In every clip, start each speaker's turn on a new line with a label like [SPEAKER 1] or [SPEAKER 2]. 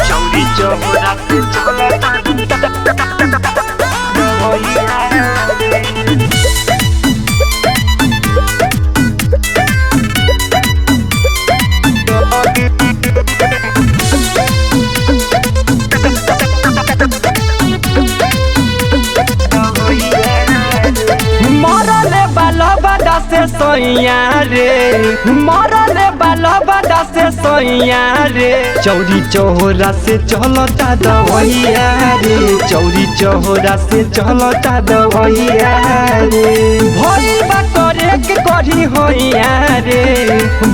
[SPEAKER 1] चौरी चौरा से चलता दवैया
[SPEAKER 2] मरले बालबदा से सोइया रे, मरले बालबदा से सोइया रे। चौरी चौरा से चलता दवैया रे, चौरी चौरा से चलता दवैया रे। भइल बा करे के करी होइया रे,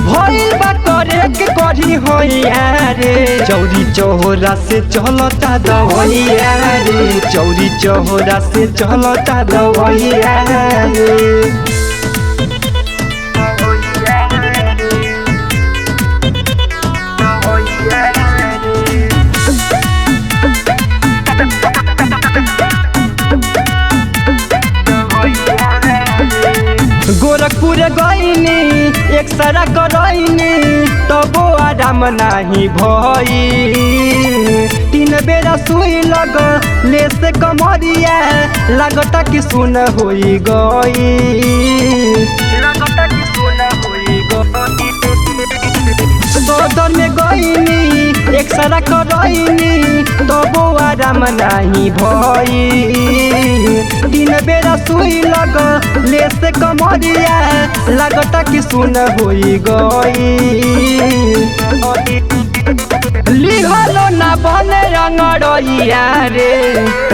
[SPEAKER 2] भइल बा करे के करी होइया रे। चौरी चौरा से चलता दवैया रे, चौरी चौरा से चलता दवैया रे। गोरखपुर गईनी एक सारा करईनी तबो आराम नाही भई। 3 बेरा सुई लग ले से कमरिया लागता कि सुन होई गई, लागता कि सुन होई गई। सदर में गईनी एक सारा करईनी तबो आराम नाही भई। 3 बेरा सुई लग ले से कमरिया लागता कि सुन होई गई। लिहलो ना बने रंगड़िया रे,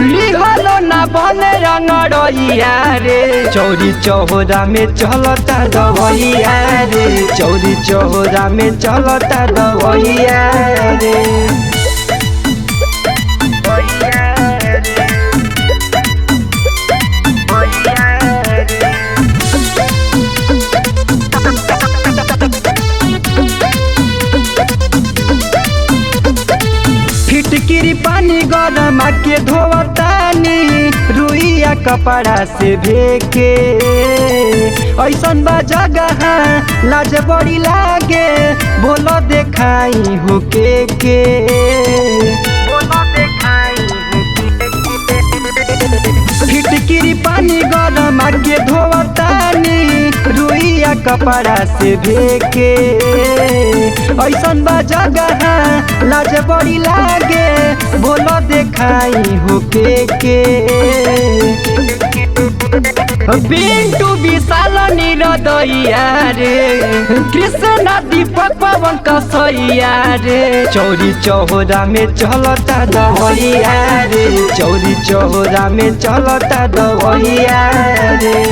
[SPEAKER 2] लिहलो ना बने रंगड़िया रे। चौरी चौरा में चलता दवैया रे, चौरी चौरा में चलता दवैया रे। फिटकिरी पानी गरम के धोवतानी रुइया कपड़ा से भेके। ऐसन बा जगह लाज बड़ी लागे बोलो देखाई हो के बोलो देखाई हो के। फिटकिरी पानी गरम के धोवतानी रुइया कपड़ा से भेके। ऐसन बा जगह लाज बड़ी लागे बोलो देखाई हो के। बिंटू विशाल निरदैया रे, कृष्ण दीपक पवन कसैया रे। चौरी चौरा में चलता दवैया रे, चौरी चौरा में चलता दवैया रे।